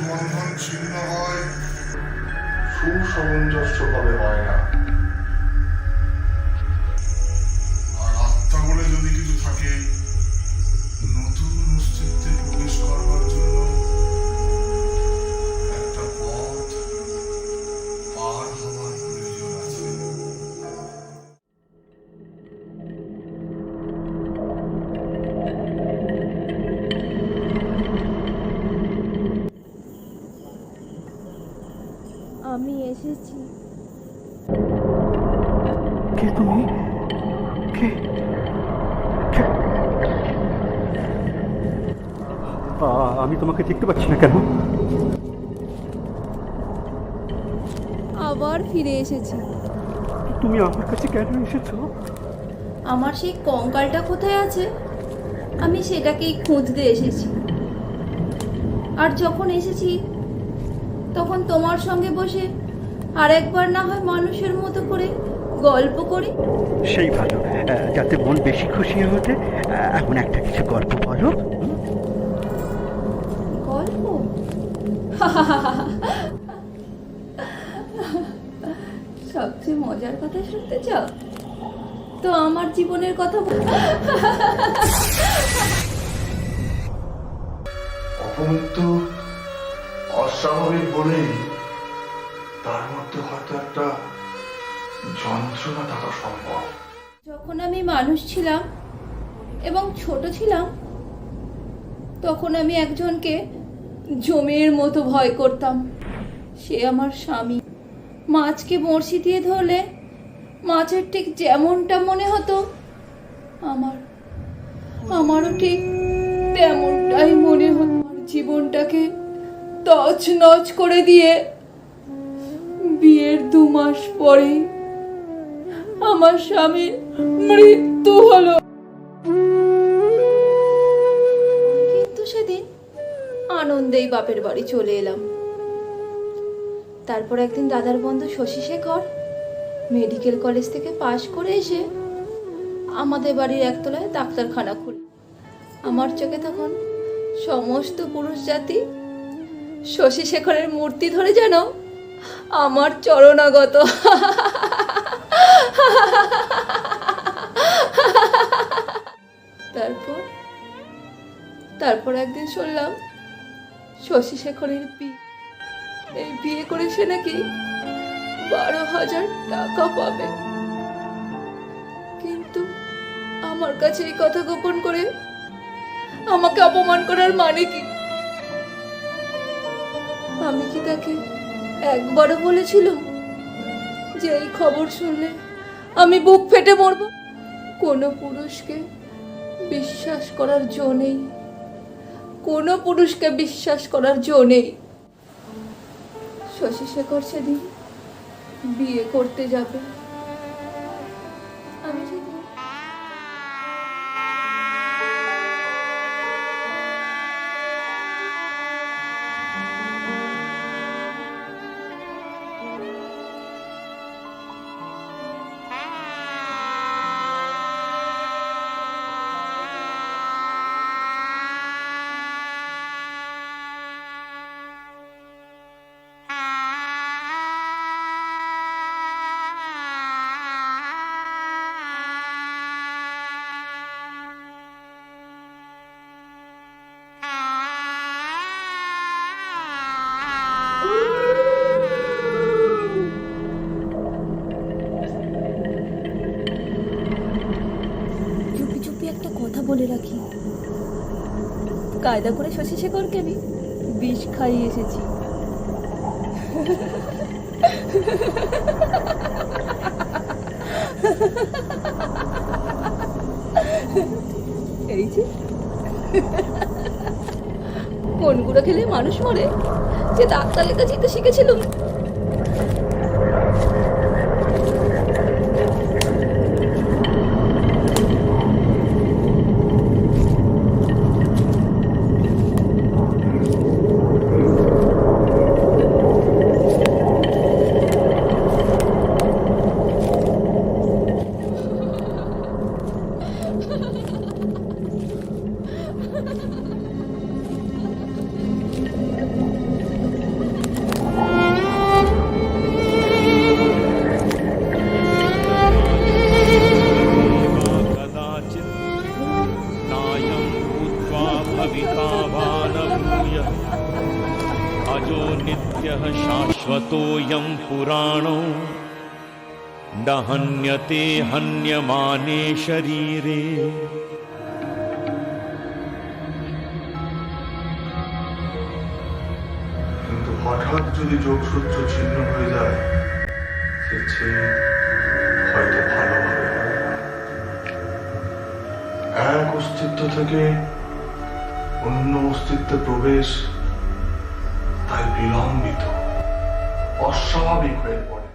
বন্ধন ছিন্ন হয়, সুসামঞ্জস্যভাবে হয় না। আর আত্মা বলে যদি কিছু থাকে, নতুন অস্তিত্বে প্রবেশ করবার জন্য একটা পথ পার হওয়ার প্রয়োজন আছে। আমি এসেছি। কে তুমি? কে? আমি তোমাকে দেখতে পাচ্ছি না কেন? আবার ফিরে এসেছি। তুমি আমার কাছে কেন এসেছো? আমার সেই কঙ্কালটা কোথায় আছে, আমি সেটাকেই খুঁজতে এসেছি। আর যখন এসেছি তখন তোমার সঙ্গে বসে আর একবার না হয় মানুষের মতো করে গল্প করি। সেই ভালো, যাতে মন বেশি খুশি হতে এখন একটা কিছু গল্প বলো। গল্প? সবচেয়ে মজার কথা শুনতে চাও? তো আমার জীবনের কথা অপমৃত্যু অস্বাভাবিক বলেই তার মধ্যে হয়তো একটা যন্ত্রণা থাকা সম্ভব। যখন আমি মানুষ ছিলাম এবং ছোট ছিলাম, তখন আমি একজনকে জমের মতো ভয় করতাম। সে আমার স্বামী। মাছকে বড়শি দিয়ে ধরলে মাছের ঠিক যেমনটা মনে হতো, আমারও ঠিক তেমনটাই মনে হতো। আমার জীবনটাকে তছনছ করে দিয়ে বিয়ের 2 মাস পরে আমার স্বামীর মৃত্যু হলো। কিন্তু সেদিন আনন্দেই বাপের বাড়ি চলে এলাম। তারপর একদিন দাদার বন্ধু শশী শেখর মেডিকেল কলেজ থেকে পাশ করে এসে আমাদের বাড়ির একতলায় ডাক্তারখানা খুলল। আমার চোখে তখন সমস্ত পুরুষ জাতি শশী শেখরের মূর্তি ধরে যেন আমার চরণাগত। তারপর একদিন শুনলাম শশী শেখরের এই বিয়ে করে সে নাকি 12,000 টাকা পাবে। কিন্তু আমার কাছে এই কথা গোপন করে আমাকে অপমান করার মানে কি? আমি কি তাকে একবারও বলেছিলাম যে এই খবর শুনলে আমি বুক ফেটে মরব? কোনো পুরুষকে বিশ্বাস করার জো নেই, কোনো পুরুষকে বিশ্বাস করার জো নেই। শশী শেখর সেদিন বিয়ে করতে যাবে। আমি সেদিন একটা কথা বলে রাখি, কায়দা করে শশী শেখরকে আমি বিষ খাইয়ে এসেছি। এই যে কোনগুলো খেলে মানুষ মরে, যে ডাক্তারের কাছে শিখেছিলাম। अजो नित्यः शाश्वतोऽयं पुराणो न हन्यते हन्यमाने शरीरे। কিন্তু হঠাৎ যদি যোগসূত্র ছিন্ন হয়ে যায়, সে ছেদ হয়তো ভালোভাবে হয় না। এক অস্তিত্ব থেকে অন্য অস্তিত্বে প্রবেশ তাই বিলম্বিত, অস্বাভাবিক হয়ে পড়ে।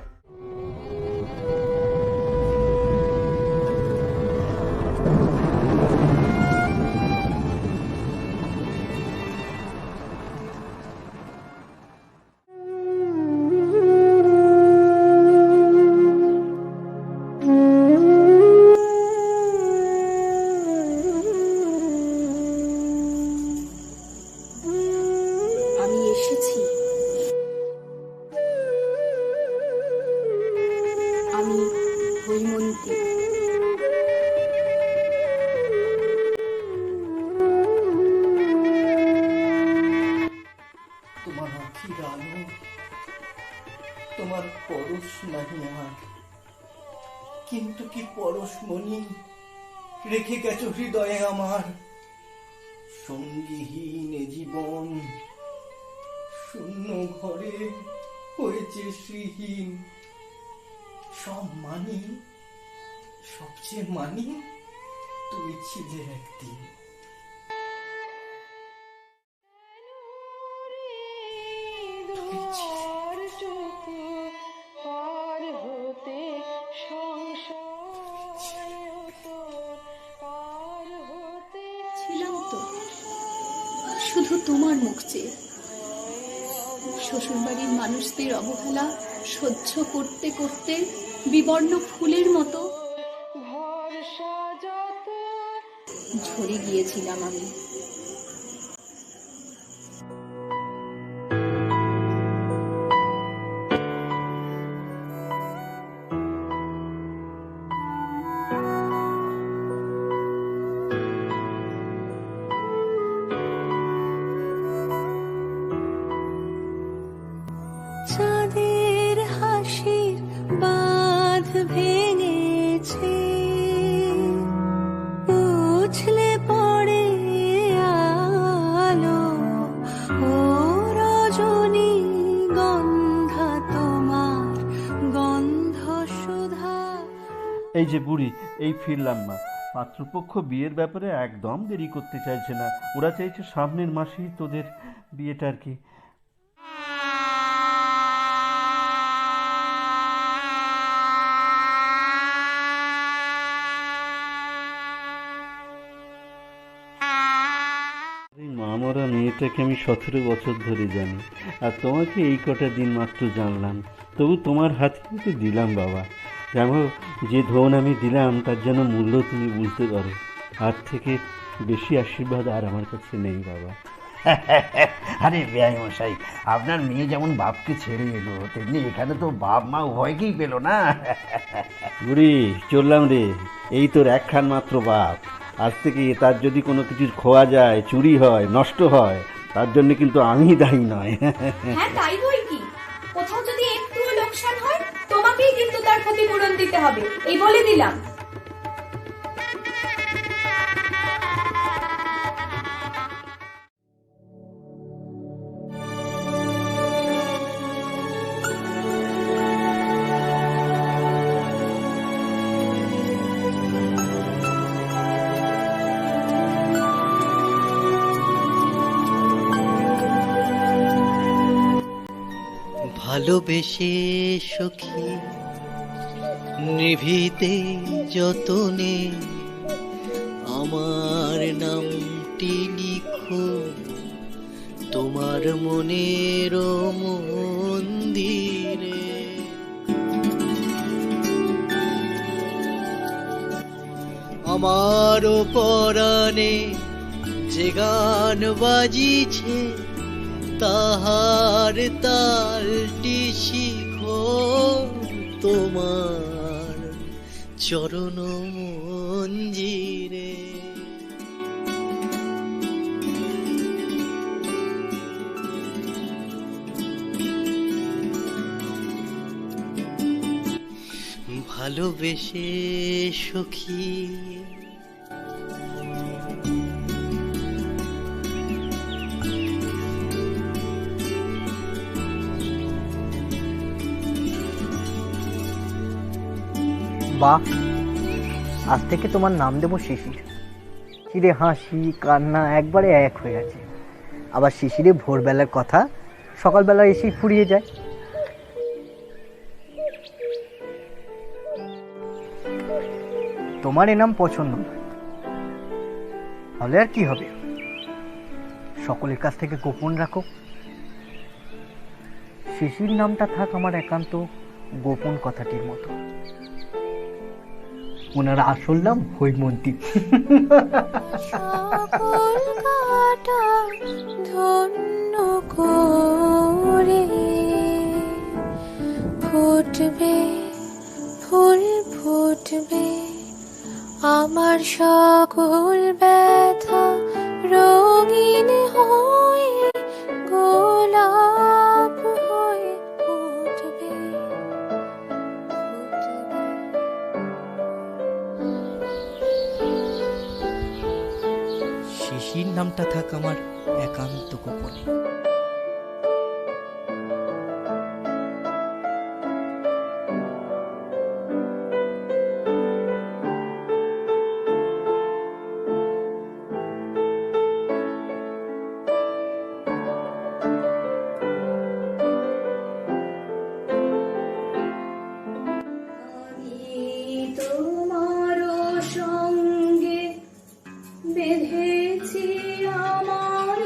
আমি এসেছি। আমি হৈমন্তী। তোমার আখির আলো, তোমার পরশ নাহি আর, কিন্তু কি পরশমণি রেখে গেছো হৃদয়ে আমার। সঙ্গীহীন এ জীবন, শূন্য ঘরে হয়েছে শ্রীহীন। সব মানি, সবচেয়ে মানি তুমি ছিলে একদিন। ছিলাম তো শুধু তোমার মুখ চেয়ে। শ্বশুরবাড়ির মানুষদের অবহেলা সহ্য করতে করতে বিবর্ণ ফুলের মতো ঝরে গিয়েছিলাম আমি। চাঁদের হাসির বাঁধ ভেঙেছে, উছলে পড়ে আলো ও রজনী গন্ধা তোমার গন্ধ সুধা। এই যে বুড়ি, এই ফিরলাম মা। পাত্রপক্ষ বিয়ের ব্যাপারে একদম দেরি করতে চাইছে না। ওরা চাইছে সামনের মাসেই তোদের বিয়েটা আর কি। এই মামরা মেয়েটাকে আমি 17 বছর ধরে জানি, আর তোমাকে এই কটা দিন মাত্র জানলাম। তবু তোমার হাতে কিন্তু দিলাম বাবা। জানো, যে ধন আমি দিলাম তার যেন মূল্য তুমি বুঝতে পারো। আর থেকে বেশি আশীর্বাদ আর আমার কাছে নেই বাবা। আরে বেয়াই মশাই, আপনার মেয়ে যেমন বাপকে ছেড়ে এলো, তেমনি এখানে তো বাপ মা উভয়কেই পেলো না। বুড়ি, চললাম রে। এই তোর একখান মাত্র বাপ। আজ থেকে তার যদি কোনো কিছু খোয়া যায়, চুরি হয়, নষ্ট হয়, তার জন্য কিন্তু আমি দায়ী নয়। হ্যাঁ, তাই বই কি? কোথাও যদি একটুও লোকসান হয়, তোমাকেই কিন্তু তার ক্ষতিপূরণ দিতে হবে, এই বলে দিলাম। ভালোবেসে সখী নিভিতে যতনে আমার নামটি লিখো তোমার মনের মন্দিরে। আমার পরাণে যে গান বাজিছে, তাহার তালটি শিখো তোমার চরণ মঞ্জিরে। ভালোবেসে সখী। বাহ, আজ থেকে তোমার নাম দেবো শিশির। চিরে হাসি কান্না একবারে এক হয়ে আছে। আবার শিশিরে ভোরবেলার কথা সকালবেলা এসেই ফুরিয়ে যায়। তোমার এ নাম পছন্দ না হলে আর কি হবে, সকলের কাছ থেকে গোপন রাখো। শিশির নামটা থাক আমার একান্ত গোপন কথাটির মতো। ওনার আসল নাম হৈমন্তী। সকল কাটা ধন্য করে ফুটবে ফুল ফুটবে, আমার সকল ব্যথা রঙিন হয়ে গোলাপ হয়ে ফুটবে ফুটবে। শিশির নামটা থাক আমার একান্ত গোপনে। তোমার সঙ্গে বেঁধেছি আমার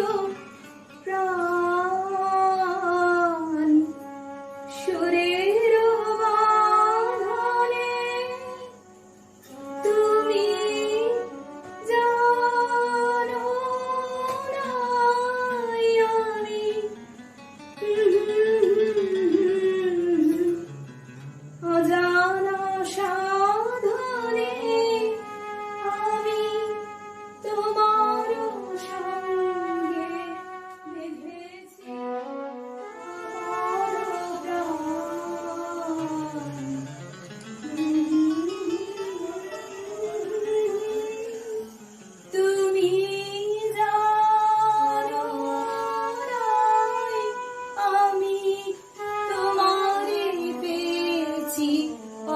প্রাণ, সুরের বাঁধনে তুমি জানো না আমি অজানা সাধনে আমি তোমার সঙ্গে বেঁধেছি আমার প্রাণ। তুমি জানো না আমি তোমারে পেয়েছি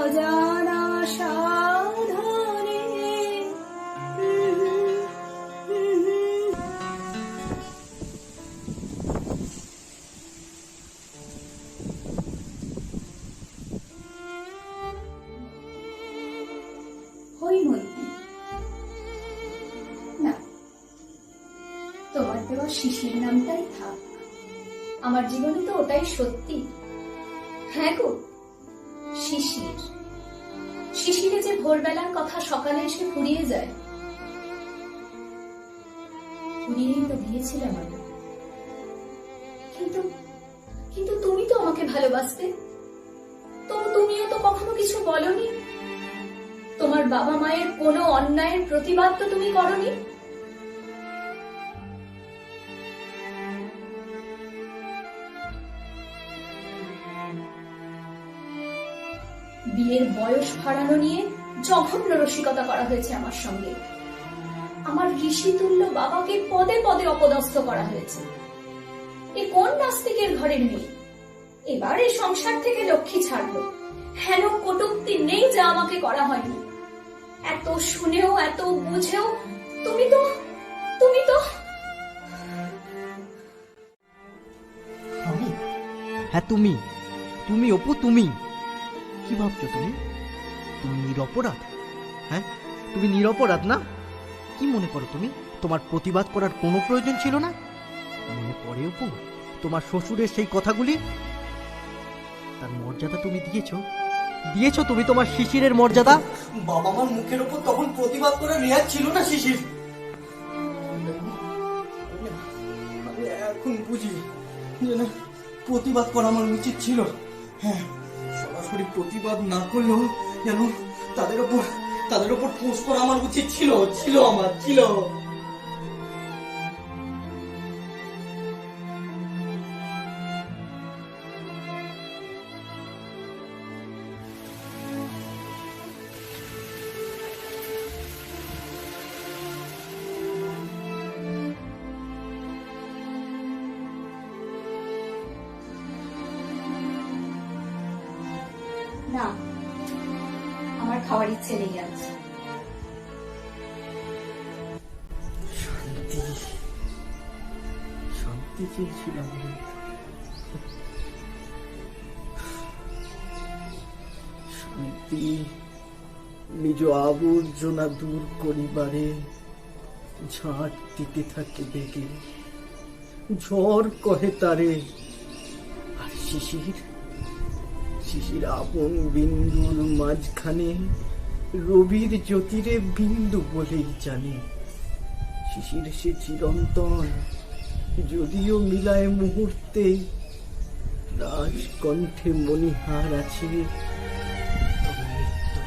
অজানা সাধনে। হৈমন্তী না, তোমার দেওয়া শিশির নামটাই থাক। আমার জীবনে তো ওটাই সত্যি। হ্যাঁ গো, শিশির। শিশিরে যে ভোরবেলার কথা সকালে এসে ফুরিয়ে যায়, ফুরিয়েই তো দিয়েছিলাম আমি। কিন্তু কিন্তু তুমি তো আমাকে ভালোবাসতে, তুমিও তো কখনো কিছু বলনি। তোমার বাবা মায়ের কোনো অন্যায়ের প্রতিবাদ তো তুমি করনি। বিয়ের বয়স বাড়ানো নিয়ে জঘন্য রসিকতা করা হয়েছে আমার সঙ্গে। আমার ঋষিতুল্য বাবাকে পদে পদে অপদস্থ করা হয়েছে। এ কোন নাস্তিকের ঘরের মেয়ে এবার এই সংসার থেকে লক্ষ্মী ছাড়লো। হেন কটূক্তি নেই যা আমাকে করা হয়নি। এত শুনেও এত বুঝেও তুমি তো আমি? হ্যাঁ তুমি, তুমি অপু, তুমি কি ভাবছো? তুমি তুমি নিরপরাধ? হ্যাঁ, তুমি নিরপরাধ না? কি মনে করো তুমি তোমার প্রতিবাদ করার কোনো প্রয়োজন ছিল না? মনে পড়ে অপু তোমার শ্বশুরের সেই কথাগুলি? তার মর্যাদা তুমি দিয়েছো তুমি তোমার শিশিরের মর্যাদা। বাবা মার মুখের উপর তখন প্রতিবাদ করার রেয়াজ ছিল না শিশির। আমি এখন বুঝি যে না, প্রতিবাদ করা আমার উচিত ছিল। হ্যাঁ, সরাসরি প্রতিবাদ না করলেও যেন তাদের উপর ফোর্স করা আমার উচিত ছিল। না, আমার খাওয়ার ইচ্ছে নেই আজ। শান্তি শান্তি চেয়েছিলাম আমি। শান্তি নিজ আবর্জনা দূর করিবারে ঝাঁট দিতে থাকে বেগে, ঝড় কহে তারে। আর শিশির শিশির আপন বিন্দুর মাঝখানে রবির জ্যোতিরে বিন্দু বলেই জানে। শিশির সে চিরন্তন, যদিও মিলায় মুহূর্তে, রাজকণ্ঠে মণিহার আছে তবে মৃত্যু।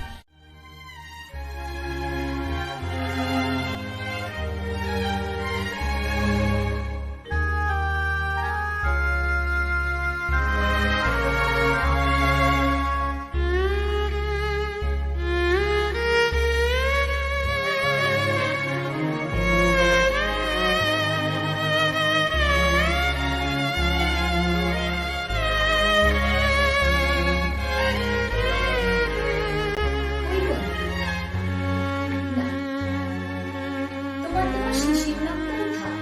তোমার তোমার শিশির নামটা থাক,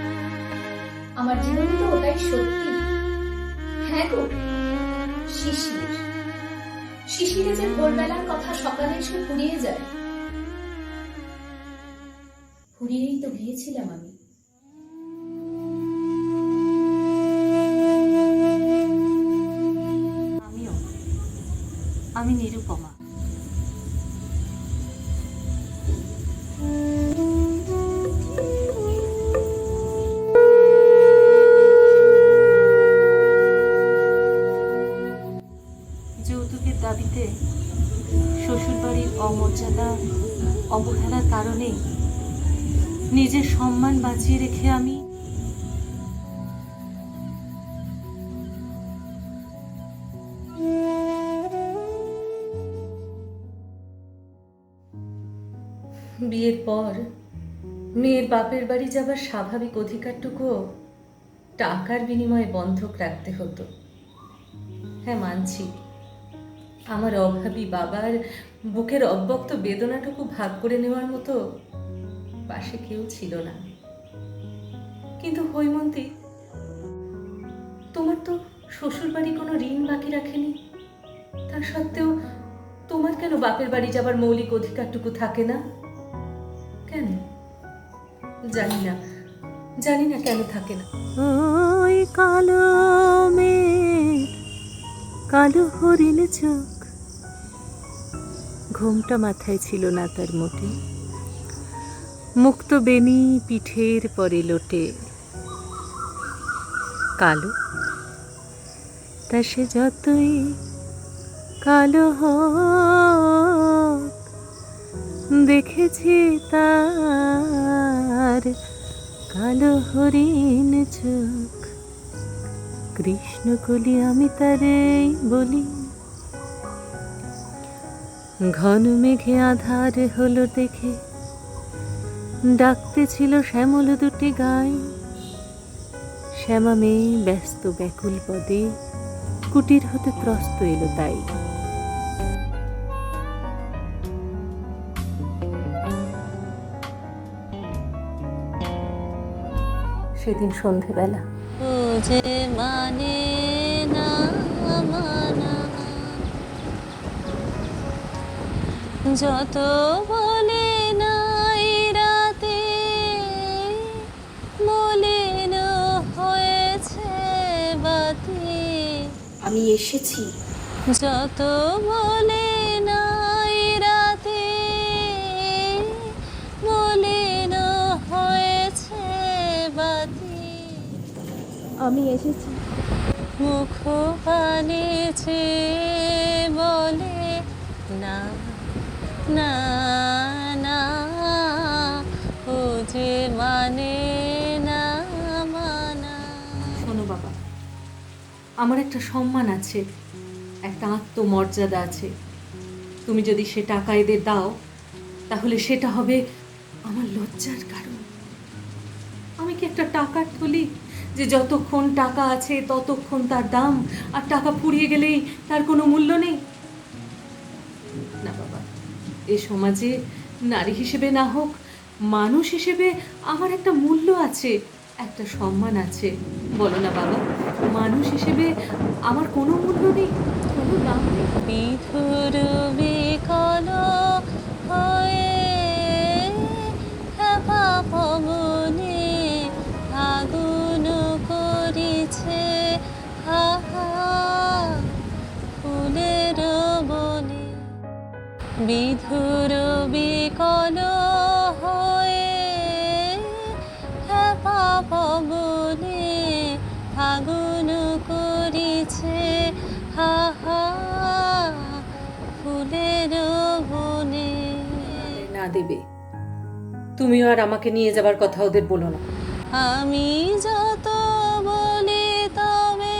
আমার জীবনে তো ওটাই সত্যি। হ্যাঁ গো, শিশির। শিশিরে যে ভোরবেলার কথা সকালে এসে ফুরিয়ে যায়, ফুরিয়েই তো গিয়েছিলাম আমি। আমি নিরুপমা। যৌতুকের দাবিতে শ্বশুরবাড়ির অমর্যাদা অবহেলার কারণে নিজের সম্মান বাঁচিয়ে রেখে আমি বিয়ের পর মেয়ের বাপের বাড়ি যাবার স্বাভাবিক অধিকারটুকুও টাকার বিনিময়ে বন্ধক রাখতে হতো। হ্যাঁ, মানছি, আমার অভাবী বাবার বুকের অব্যক্ত বেদনাটুকু ভাগ করে নেওয়ার মতো পাশে কেউ ছিল না। কিন্তু হৈমন্তী, তোমার তো শ্বশুরবাড়ি কোনো ঋণ বাকি রাখেনি। তা সত্ত্বেও তোমার কেন বাপের বাড়ি যাবার মৌলিক অধিকারটুকু থাকে না? কেন? জানি না কেন থাকে না। ওই কালো মেঘ, কালো হরিণ চোখ, ঘোমটা মাথায় ছিল না তার মোটে, মুক্ত বেনি পিঠের পরে লোটে। কালো, তা সে যতই কালো হোক, দেখেছি তার কালো হরিণ চোখ। কৃষ্ণকলি আমি তারে বলি, ঘন মেঘে আধার হলো দেখে, ডাকতে ছিল শ্যামল দুটি গায়। শ্যামা মেয়ে ব্যস্ত ব্যাকুল পদে, কুটির হতে ত্রস্ত এলো তাই। সেদিন সন্ধেবেলা ও যে মানে না মানা, যত বলে নাই রাতে মলিন হয়েছে বাতি। আমি এসেছি। যত বলে নাই রাতে মলিন হয়েছে বাতি। আমি এসেছি। মুখ পানে চেয়ে বলে না না না, ও যে মানে না মানা। শোনো বাবা, আমার একটা সম্মান আছে, একটা আত্মমর্যাদা আছে। তুমি যদি সে টাকা এদের দাও, তাহলে সেটা হবে আমার লজ্জার কারণ। আমি কি একটা টাকার থলি যে যতক্ষণ টাকা আছে ততক্ষণ তার দাম, আর টাকা ফুরিয়ে গেলেই তার কোনো মূল্য নেই? এ সমাজে নারী হিসেবে না হোক, মানুষ হিসেবে আমার একটা মূল্য আছে, একটা সম্মান আছে। বলো না বাবা, মানুষ হিসেবে আমার কোনো মূল্য নেই, কোনো দাম নেই? বিধুর বিকল হয়ে পবনে আগুন করিছে হাহা ফুলের বনে। বিধুর বিকল হয়ে পবনে আগুন করিছে হাহা ফুলের বনে। না দেবে, তুমিও আর আমাকে নিয়ে যাবার কথা ওদের বলো না। আমি যত বলি তবে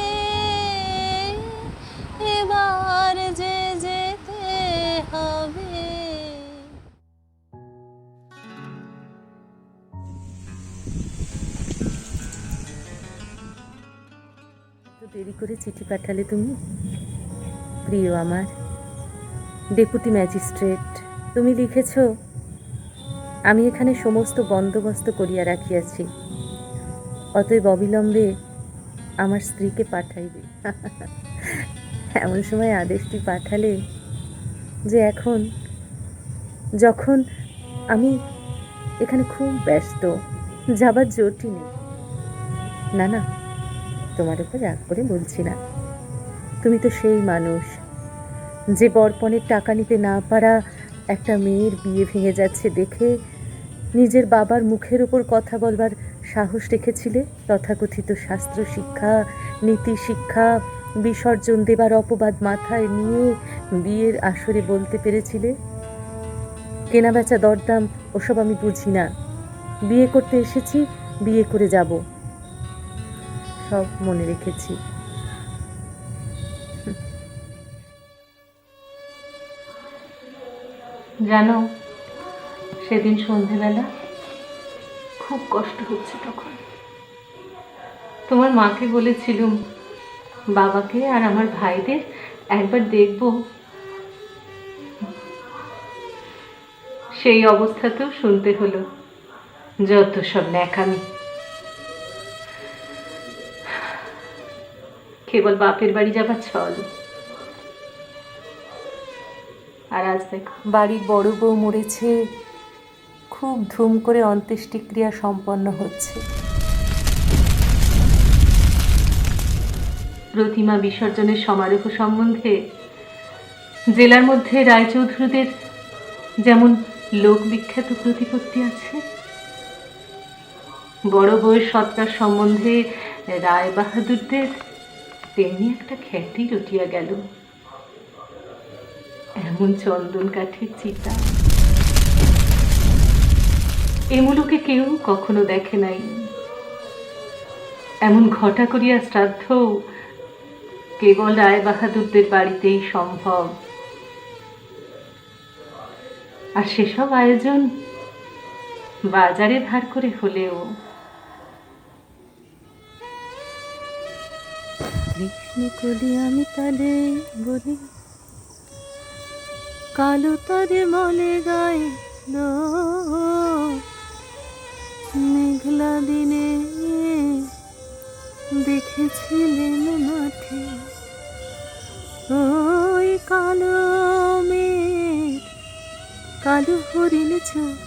এবার যে যেতে হবে। তো দেরি করে চিঠি পাঠালে তুমি? প্রিয় আমার ডেপুটি ম্যাজিস্ট্রেট, তুমি লিখেছ, আমি এখানে সমস্ত বন্দোবস্ত করিয়া রাখিয়াছি, অতএব অবিলম্বে আমার স্ত্রীকে পাঠাইবে। এমন সময় আদেশটি পাঠালে যে এখন যখন আমি এখানে খুব ব্যস্ত, যাবার জোটই নেই। না না, তোমার উপর রাগ করে বলছি না। তুমি তো সেই মানুষ যে বরপণের টাকা নিতে না পারা একটা মেয়ের বিয়ে ভেঙে যাচ্ছে দেখে নিজের বাবার মুখের উপর কথা বলবার সাহস রেখেছিলে। তথাকথিত শাস্ত্র শিক্ষা, নীতি শিক্ষা বিসর্জন দেবার অপবাদ মাথায় নিয়ে বিয়ের আসরে বলতে পেরেছিলে, কেনা বেচা দরদাম ওসব আমি বুঝি না, বিয়ে করতে এসেছি, বিয়ে করে যাব, সব মনে রেখেছি। জানো, সেদিন সন্ধেবেলা খুব কষ্ট হচ্ছে, তখন তোমার মাকে বলেছিলুম বাবাকে আর আমার ভাইদের একবার দেখব, সেই অবস্থাতেও শুনতে হলো যত সব ন্যাকামি। কেবল বাপের বাড়ি যাবার ছল। আর আজ দেখো বাড়ির বড় বউ মরেছে, খুব ধুম করে অন্ত্যেষ্টিক্রিয়া সম্পন্ন হচ্ছে। প্রতিমা বিসর্জনের সমারোহ সম্বন্ধে জেলার মধ্যে রায়চৌধুরীদের যেমন লোকবিখ্যাত প্রতিপত্তি আছে, বড় বউয়ের সৎকার সম্বন্ধে রায় বাহাদুরদের তেমনি একটা খ্যাতি রটিয়া গেল। এমন চন্দন কাঠের চিতা এ মুলুকে কেউ কখনো দেখে নাই। এমন ঘটা করিয়া শ্রাদ্ধ কেবল রায় বাহাদুরদের বাড়িতেই সম্ভব। আর সেসব আয়োজন বাজারে ধার করে হলেও কৃষ্ণ কলি আমি তালে বলি, কালো তারে মনে গায়ে মেঘলা দিনে দেখেছিলেন মাঠে ওই কালো মেঘ, কালো হরিণ চোখ।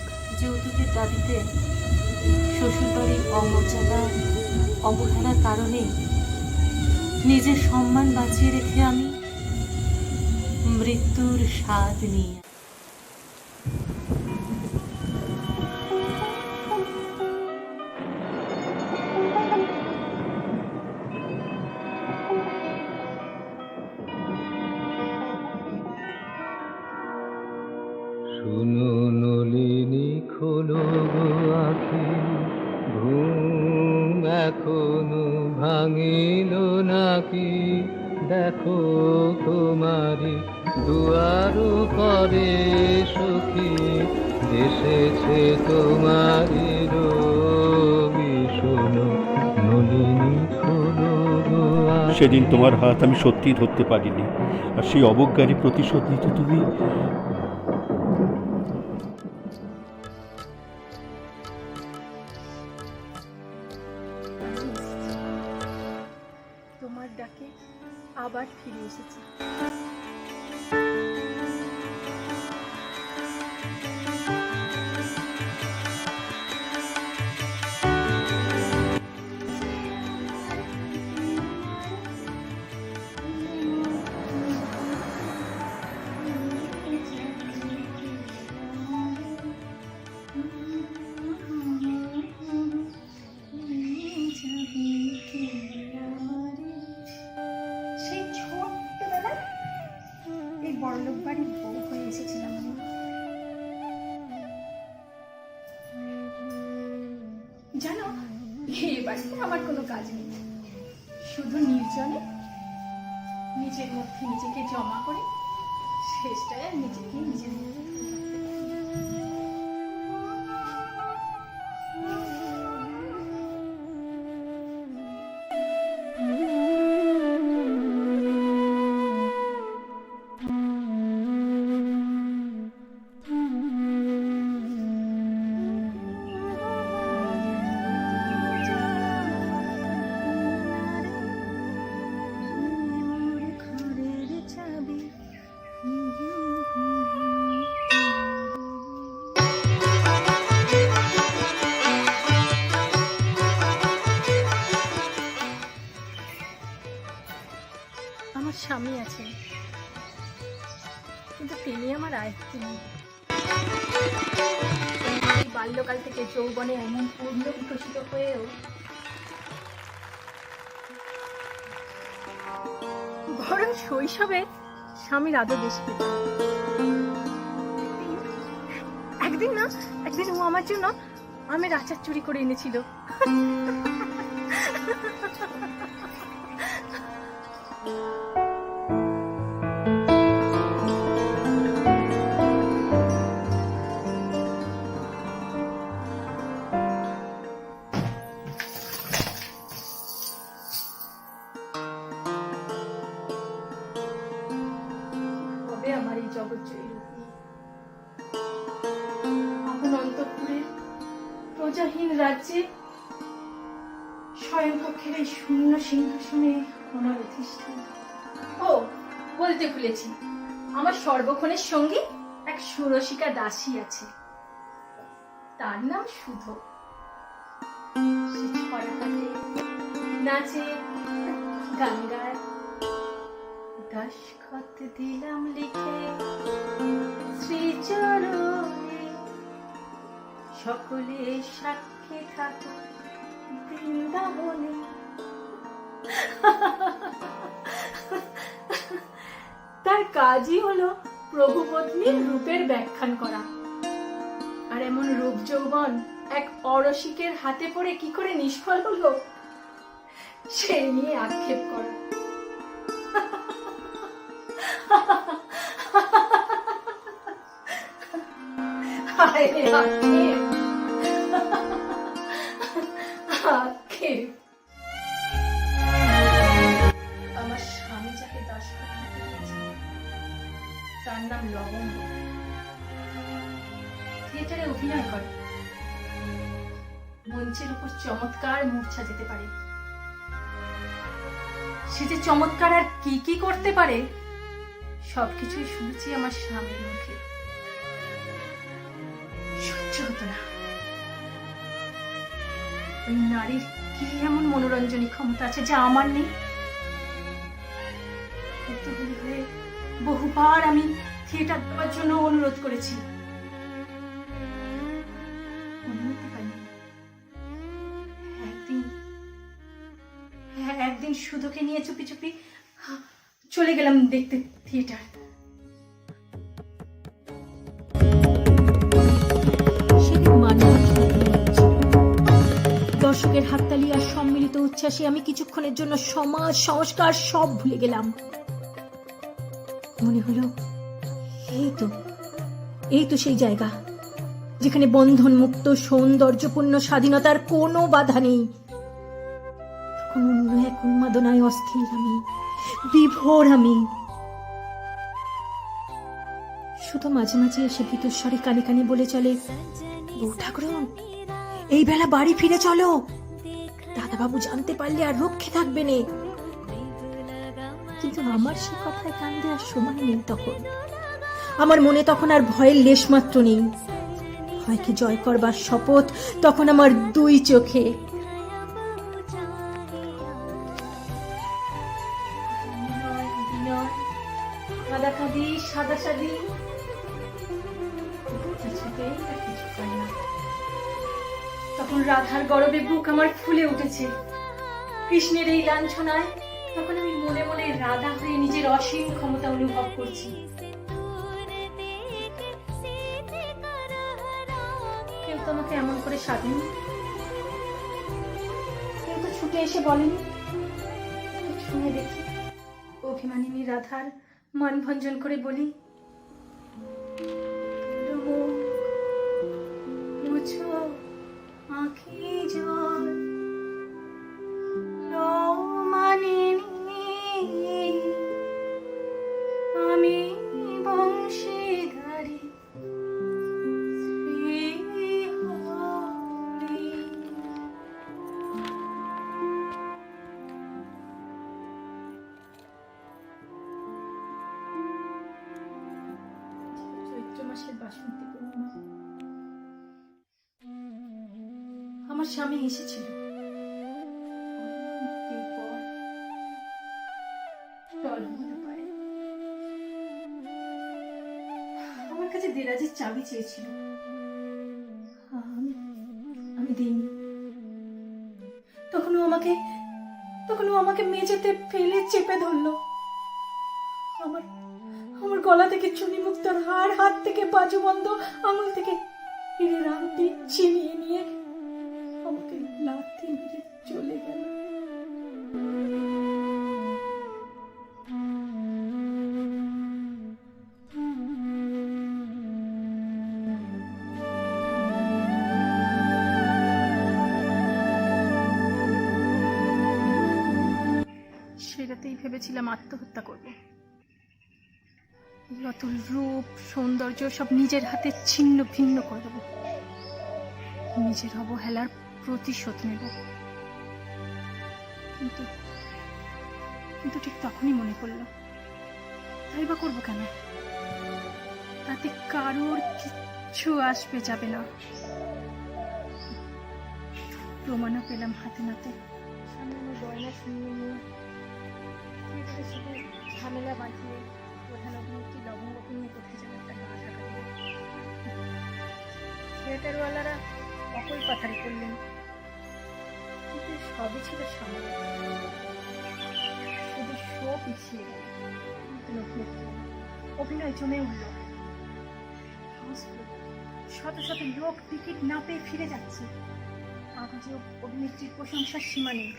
যৌতুকের দাবিতে শ্বশুরবাড়ির অমর্যাদা অবহেলার কারণে নিজের সম্মান বাঁচিয়ে রেখে আমি মৃত্যুর স্বাদ নিয়ে শুনো নলিনী খোলো গো আখি, ঘুম এখনো ভাঙিল নাকি, দেখো তোমারি দুয়ার পরে সখী, এসেছে তোমারি রবি, শোনো নলিনী খোলো গো আখি। সেদিন তোমার হাত আমি সত্যিই ধরতে পারিনি, আর সেই অবজ্ঞারই প্রতিশোধ নিতে তুমি থেকে আবার ফিরে এসেছি। সেই ছোট্টবেলায় এই বড়লোক বাড়ির বউ হয়ে এসেছিলাম আমি। জানো, এই বাড়িতে আমার কোনো কাজ নেই, শুধু নির্জনে নিজের মধ্যে নিজেকে জমা করে শেষটায় নিজেকে নিজের মধ্যে আমার স্বামী আছে, কিন্তু তিনি আমার আয়ত্ত নেই। এই বাল্যকাল থেকে যৌবনে এমন পূর্ণ বিকশিত হয়েও বরং শৈশবে স্বামীর আদর বেশি পেতাম। একদিন ও আমার জন্য আমের আচার চুরি করে এনেছিল। আমার এই জগৎজয়ী আপন অন্তঃপুরের প্রজাহীন রাজ্যে স্বয়ংকক্ষের এই শূন্য সিংহাসনে আমার অধিষ্ঠান। ও বলতে ভুলেছি, আমার সর্বক্ষণের সঙ্গী এক সুরসিকা দাসী আছে, তার নাম সুধ। সে ছড়া কাটে, নাচে, গান গায়। দশখত দিলাম লিখে শ্রীচরণে, সকলে সাক্ষী থাকো বৃন্দাবনে। তার কাজই হলো প্রভু পত্নীর রূপের ব্যাখ্যান করা, আর এমন রূপ যৌবন এক অরসিকের হাতে পড়ে কি করে নিষ্ফল হলো সে নিয়ে আক্ষেপ করা। আমার স্বামী যাকে দশখত দিয়েছে তার নাম লবঙ্গ। থিয়েটারে অভিনয় করে, মঞ্চের উপর চমৎকার মূর্ছা যেতে পারে। সে যে চমৎকার আর কি কি করতে পারে সবকিছুই শুনেছি আমার স্বামীর মুখে। সহ্য হতো না। ওই নারীর কি এমন মনোরঞ্জনী ক্ষমতা আছে যা আমার নেই? হয়ে বহুবার আমি থিয়েটার দেওয়ার জন্য অনুরোধ করেছি, অনুমতি পাইনি। একদিন সুধোকে নিয়ে চুপি চুপি চলে গেলাম দেখতে থিয়েটার। দর্শকের হাততালি আর সম্মিলিত উচ্ছ্বাসে আমি কিছুক্ষণের জন্য সমাজ সংস্কার সব ভুলে গেলাম। মনে হলো এই তো সেই জায়গা যেখানে বন্ধন মুক্ত সৌন্দর্যপূর্ণ স্বাধীনতার কোনো বাধা নেই। তখন অন্য এক উন্মাদনায় অস্থির আমি, বিভোর আমি। শুধু মাঝে মাঝে এসে ভীতস্বরে কানে কানে বলে চলে, বউ ঠাকুরন এই বেলা বাড়ি ফিরে চলো, দাদাবাবু জানতে পারলে আর রক্ষে থাকবে না। কিন্তু আমার সে কথায় কান দেওয়ার সময় নেই তখন। আমার মনে তখন আর ভয়ের লেশমাত্র নেই। ভয়কে জয় করবার শপথ তখন আমার দুই চোখে। কাঁদাকাঁদি সাদাসাদি কিছুতেই আর কিছু পাই না। তখন রাধার গরবে বুক আমার ফুলে উঠেছে। কৃষ্ণের এই লাঞ্ছনায় তখন আমি মনে মনে রাধা হয়ে নিজের অসীম ক্ষমতা অনুভব করছি। কেউ তো আমাকে এমন করে সাধেনি, কেউ তো ছুটে এসে বলেনি। শুনে দেখি অভিমানিনী রাধার মান ভঞ্জন করে বলি, মুছো আঁখি জল মানিনি আমি বংশীধারী চৈত্র মাসের বাসন্তী পূর্ণিমা। আমার স্বামী এসেছিল। আমার কাছে দেরাজের চাবি চেয়েছিল, আমি দিইনি। তখন ও আমাকে মেঝেতে ফেলে চেপে ধরলো। আমার গলা থেকে চুনি মুক্তর হার, হাত থেকে বাজুবন্ধ, আঙুল থেকে হীরের আংটি ছিনিয়ে নিয়ে আমাকে লাথি মেরে চলে গেল। সেটাতেই ভেবেছিলাম আত্মহত্যা করব। যত রূপ সৌন্দর্য সব নিজের হাতে ছিন্ন ভিন্ন করে দেব, নিজের অবহেলার প্রতিশোধ নেব। কিন্তু ঠিক তখনই মনে পড়ল, তাই বা করবো কেন? তাতে কারোর কিচ্ছু আসবে যাবে না। প্রমাণও পেলাম হাতে নাতে। সামনে আমার গয়না শুনিয়ে নিয়ে ঝামেলা বাঁধিয়ে প্রধান অভিনেত্রী লবঙ্গকে নিয়ে কোথায় যেন একটা গা ঢাকা দিল। থিয়েটারওয়ালারা অকল পাথারি করলেন, কিন্তু সবই ছিল সামনে। শুধু শো পিছিয়ে গেল। অভিনয় জমে উঠল। শত শত লোক টিকিট না পেয়ে ফিরে যাচ্ছে। কাগজে অভিনেত্রীর প্রশংসার সীমা নেই।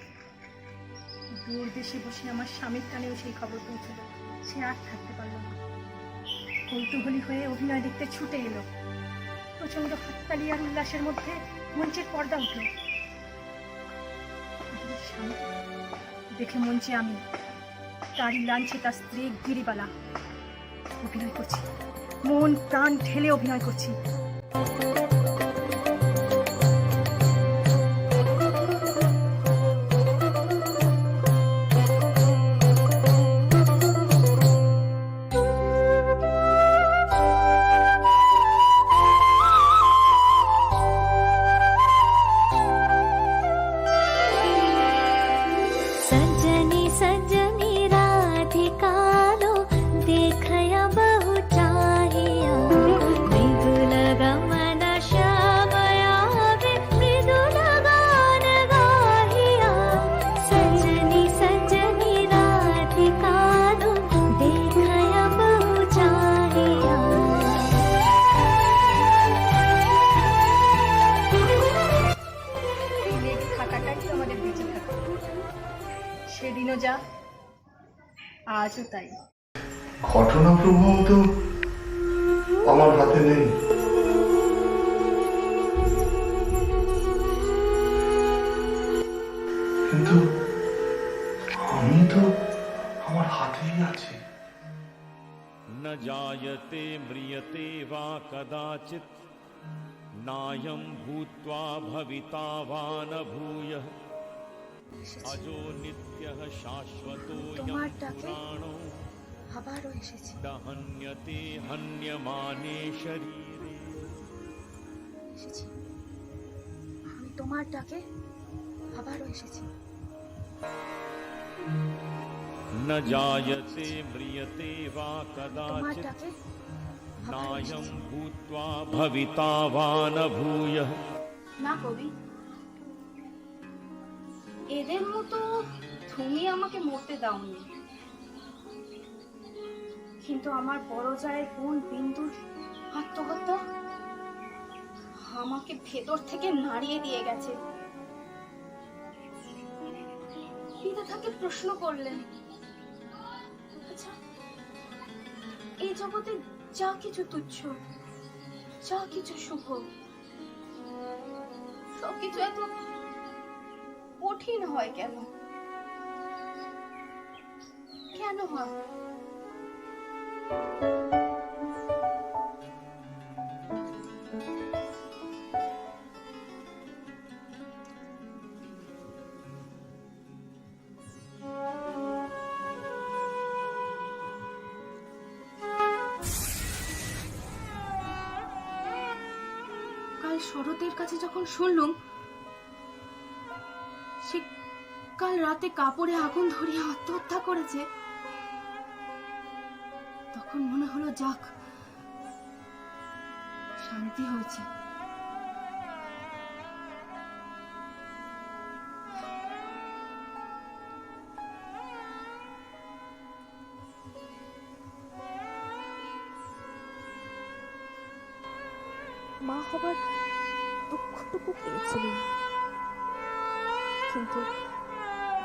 দূর দেশে বসে আমার স্বামীর কানেও সেই খবর পৌঁছল। সে আর থাকতে পারল না। কৌতূহলী হয়ে অভিনয় দেখতে ছুটে এলো। প্রচন্ড হাততালি আর উল্লাসের মধ্যে মঞ্চের পর্দা উঠল। দেখে মঞ্চে আমি, তারই লাঞ্ছে তার স্ত্রী গিরিবালা। অভিনয় করছি, মন প্রাণ ঢেলে অভিনয় করছি। সেদিনও যা, আজও তাই। ঘটনা প্রবাহ তো আমার হাতে নেই। কিন্তু আমি তো আমার হাতেই আছি। न जायते म्रियते वा कदाचित् नायं भूत्वा भविता वा न भूयः अजो नित्यः शाश्वतोऽयं তোমার ডাকে पुराणो আবারও এসেছি। दहन्यते हन्यमाने शरीरे। এসেছি, আমি তোমার ডাকে আবারও এসেছি। न जायते म्रियते वा তোমার कदाचित् ডাকে नायं भूत्वा भविता वा न भूयः। না কবি, এদের মতো তুমি আমাকে মরতে দাওনি, কিন্তু আমার বড় জায়ের বোন বিন্দুর আত্মহত্যা আমাকে ভেতর থেকে নাড়িয়ে দিয়ে গেছে। পিতা তাকে প্রশ্ন করলেন, আচ্ছা, এই জগতে যা কিছু তুচ্ছ, যা কিছু শুভ, সবকিছু এত কঠিন হয় কেন? কেন হয়? কাল শরতের কাছে যখন শুনলুম সে কাল রাতে কাপড়ে আগুন ধরিয়ে আত্মহত্যা করেছে, তখন মনে হলো যাক, শান্তি হয়েছে। মা হবার দুঃখটুকু পেয়েছিলেন, কিন্তু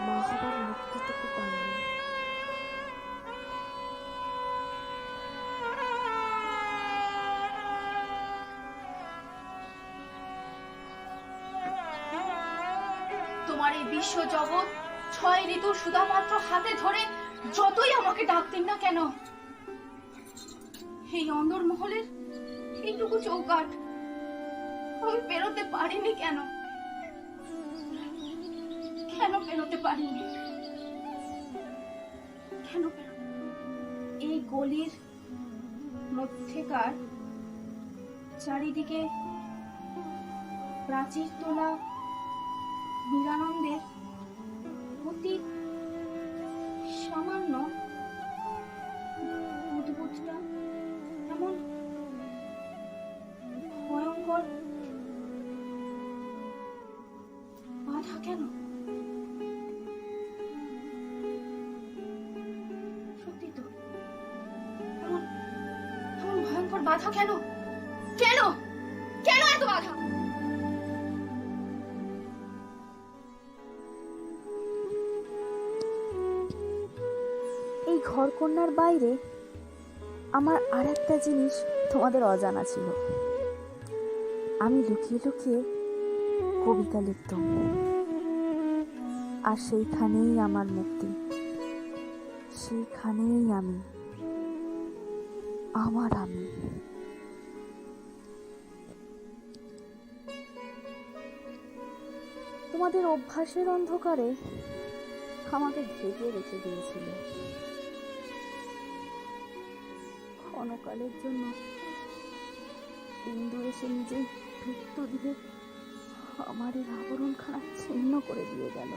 মা হবার মুক্তিটুকু পাননি। তোমার এই বিশ্ব জগৎ 6 ঋতুর সুধামাত্র হাতে ধরে যতই আমাকে ডাক দিন না কেন, এই অন্দর মহলের এইটুকু চৌকাঠ আমি পেরোতে পারিনি কেন? কেন পেরোতে পারিনি? কেন এই গলির মধ্যেকার চারিদিকে প্রাচীর তোলা নিরানন্দের অতি সামান্য বুদবুদটা এমন ভয়ঙ্কর বাধা কেন? সত্যি তো, এমন এমন ভয়ঙ্কর বাধা কেন? কেন কেন এত বাধা? এই ঘরকন্যার বাইরে আমার আর একটা জিনিস তোমাদের অজানা ছিল। আমি লুকিয়ে লুকিয়ে কবিতা লিখতাম, আর সেইখানেই আমার মুক্তি, সেইখানেই আমি, আমার আমি। তোমাদের অভ্যাসের অন্ধকারে আমাকে ঢেকে রেখে দিয়েছিল। ক্ষণকালের জন্য বিন্দু এসে নিজেই মৃত্যু দিয়ে আমার এই আবরণখানা ছিন্ন করে দিয়ে গেল।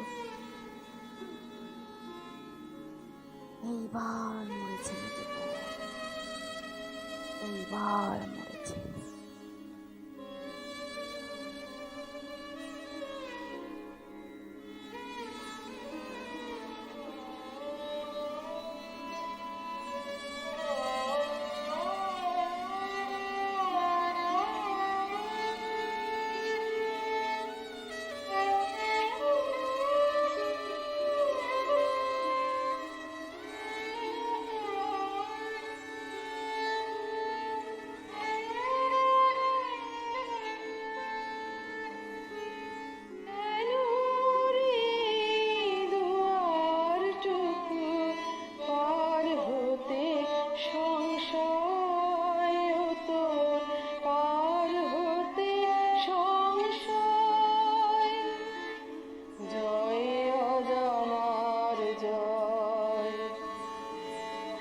এইবার মরেছে নিজেকে, এইবার মরেছে।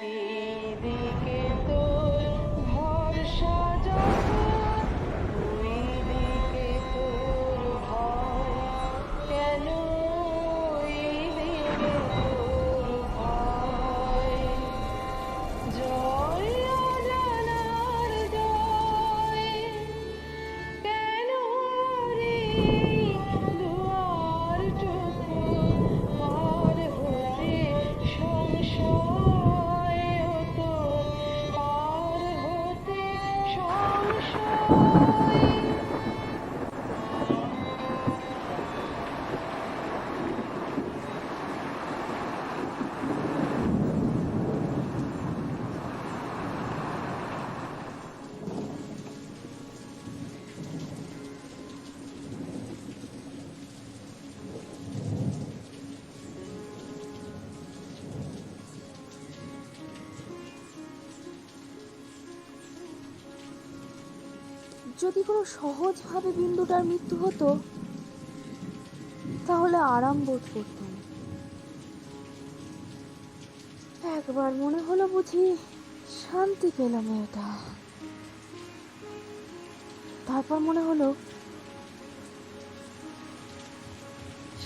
এইদিকে তোর ভরসা যত, ওইদিকে তোর ভয় কেন, এইদিকে তোর ভয়। জয় অজানার জয়, কেন রে দুয়ারটুকু পার হতে সংশয় হতো, পার হতে সংশয়। যদি কোনো সহজভাবে বিন্দুটার মৃত্যু হতো তাহলে আরাম বোধ করতাম। একবার মনে হলো বুঝি শান্তি পেলাম এটা, তারপর মনে হলো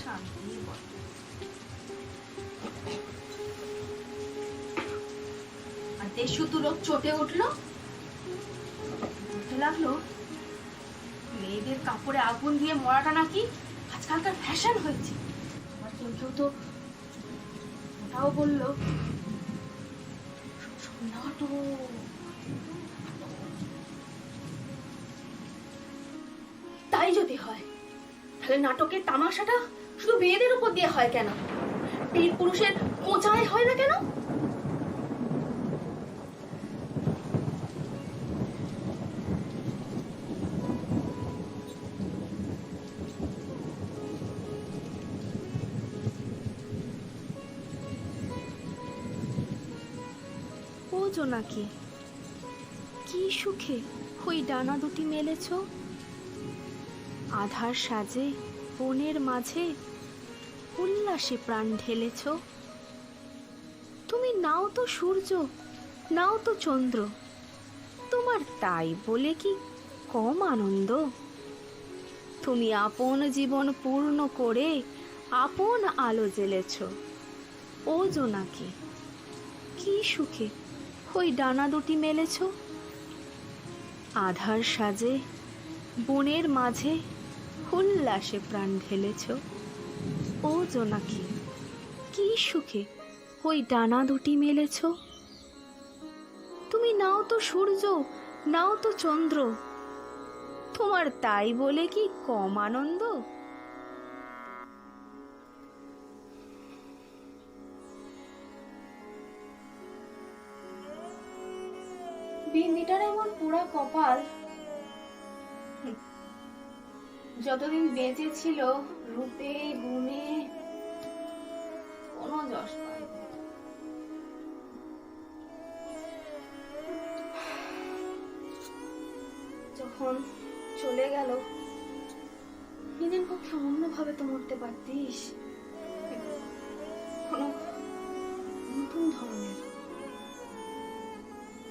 শান্তি বটে। আর দেশু লোক চটে উঠলো, বলতে লাগলো মেয়েদের কাপড়ে আগুন দিয়ে মরাটা নাকি আজকালকার ফ্যাশন হয়েছে। আবার কেউ কেউ তো ওটাও বললো নাটক। তাই যদি হয় তাহলে নাটকের তামাশাটা শুধু মেয়েদের উপর দিয়ে হয় কেন? বীর পুরুষের মোচায় হয় না কেন? ও জোনাকি, কি সুখে ওই ডানা দুটি মেলেছ, আধার সাজে বনের মাঝে উল্লাসে প্রাণ ঢেলেছ। তুমি নাও তো সূর্য, নাও তো চন্দ্র, তোমার তাই বলে কি কম আনন্দ? তুমি আপন জীবন পূর্ণ করে আপন আলো জ্বেলেছ। ও জোনাকি, কি সুখে ওই ডানা দুটি মেলেছ, আধার সাজে বনের মাঝে উল্লাসে প্রাণ ঢেলেছ। ও জোনাকি, কি সুখে ওই ডানা দুটি মেলেছ। তুমি নাও তো সূর্য, নাও তো চন্দ্র, তোমার তাই বলে কি কম আনন্দ? বিন্দিটার এমন পুরা কপাল, যতদিন বেঁচে ছিল রূপে গুণে কোনো যশ পায়নি। যখন চলে গেল, নিজের পক্ষে অন্যভাবে তো মরতে পারতিস, কোনো নতুন ধরনের।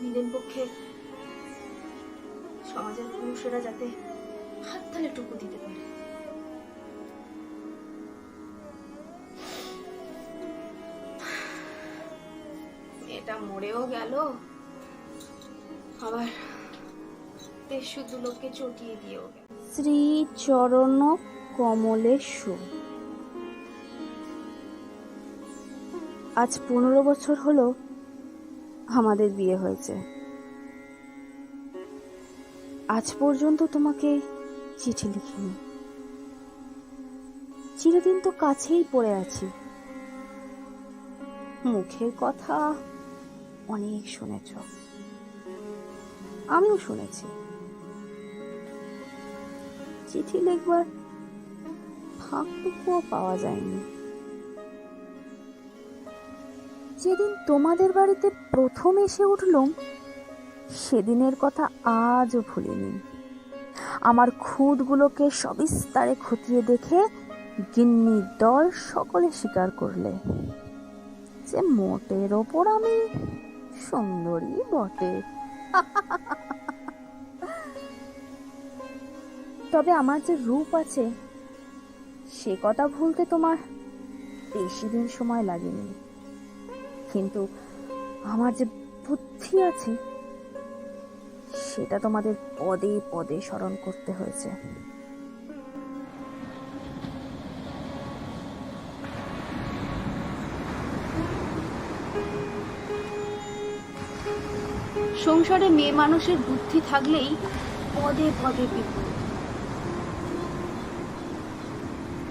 নিজের পক্ষে সমাজের পুরুষেরা যাতে হাত তালে টুকু দিতে পারে। মেয়েটা মরেও গেল, আবার দেশ শুদ্ধ লোককে চটিয়ে দিয়েও গেল। শ্রী চরণ কমলেশু। আজ 15 বছর হলো আমাদের বিয়ে হয়েছে। আজ পর্যন্ত তোমাকে চিঠি লিখিনি। চিরদিন তো কাছেই পড়ে আছি। মুখের কথা অনেক শুনেছ, আমিও শুনেছি। চিঠি লিখবার ফাঁকটুকুও পাওয়া যায়নি। যেদিন তোমাদের বাড়িতে প্রথম এসে উঠলাম, সেদিনের কথা আজও ভুলিনি। আমার খুঁতগুলোকে সবিস্তারে খতিয়ে দেখে গিন্নির দল সকলে স্বীকার করলে যে মোটের ওপর আমি সুন্দরী বটে। তবে আমার যে রূপ আছে সে কথা ভুলতে তোমার বেশি দিন সময় লাগেনি, কিন্তু আমার যে বুদ্ধি আছে সেটা তোমাদের পদে পদে স্মরণ করতে হয়েছে। সংসারে মেয়ে মানুষের বুদ্ধি থাকলেই পদে পদে বিপদ।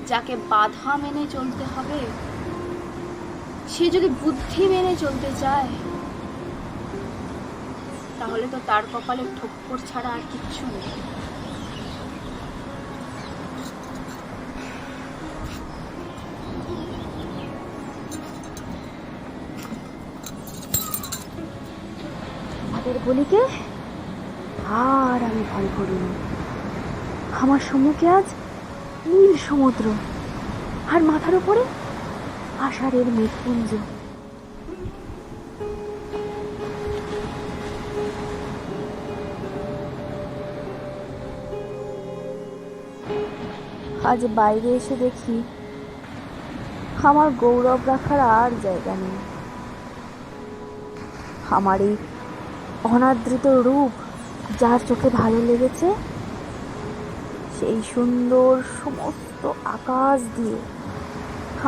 যাকে বাধা মেনে চলতে হবে সে যদি বুদ্ধি মেনে চলতে চায় তাহলে তো তার কপালে ঠোক্কর ছাড়া আর কিচ্ছু নেই। তাদের বলিকে আর আমি ভয় করিনি। আমার সম্মুখে আজ নীল সমুদ্র, আর মাথার উপরে আষাঢ়ের মেঘপুঞ্জ। আজ বাইরে এসে দেখি আমার গৌরব রাখার আর জায়গা নেই। আমার এই অনাদৃত রূপ যার চোখে ভালো লেগেছে সেই সুন্দর সমস্ত আকাশ দিয়ে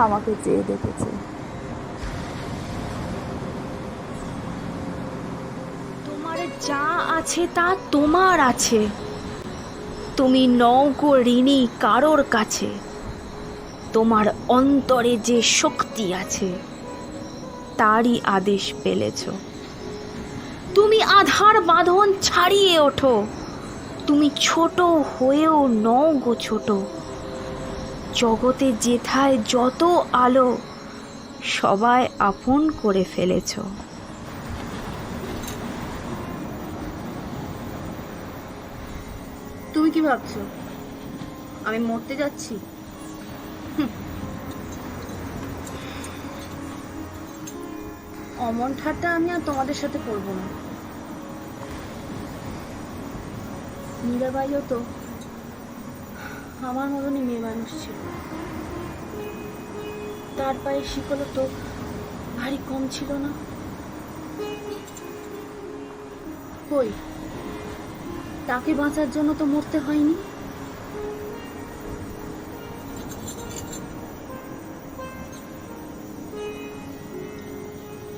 আমাকে চেয়ে দেখেছে। তোমার যা আছে তা তোমার আছে, তুমি নও গো ঋণী কারোর কাছে। তোমার অন্তরে যে শক্তি আছে তারই আদেশ পেলেছ। তুমি আধার বাঁধন ছাড়িয়ে ওঠো, তুমি ছোট হয়েও নও গো ছোট। জগতে যেথায় যত আলো সবাই আপন করে ফেলেছ। তুমি কি ভাবছো আমি মরতে যাচ্ছি? অমন ঠাট্টা আমি আর তোমাদের সাথে করবো না। মীরাবাইও তো আমার মতনই মেয়ে মানুষ ছিল, তার পায়ে শিকলও তো ভারী কম ছিল না। কই, তাকে বাঁচার জন্য তো মরতে হয়নি।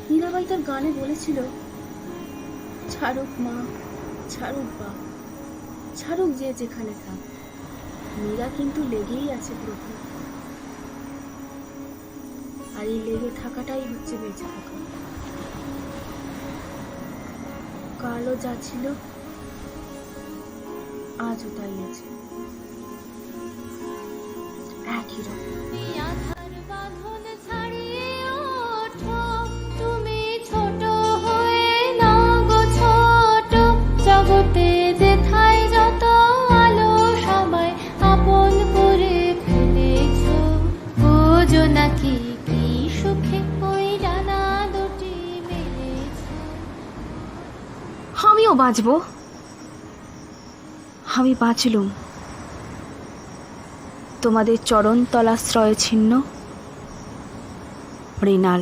মীরাবাই তার গানে বলেছিল, ছাড়ুক মা, ছাড়ুক বাপ, ছাড়ুক যে যেখানে থাক, মীরা কিন্তু লেগেই আছে প্রভু। আর এই লেগে থাকাটাই হচ্ছে বেঁচে থাকা। কালও যা ছিল আজও তাই আছে, একই রকম। জগতে যেথায় যত আলো সবাই আপন করে ফেলেছ। বোঝো নাকি কি সুখে ওই ডানা দুটি মেলেছ। আমিও বাঁচবো, আমি বাঁচলুম তোমাদের চরণ তলাশ্রয় ছিন্ন মৃণাল।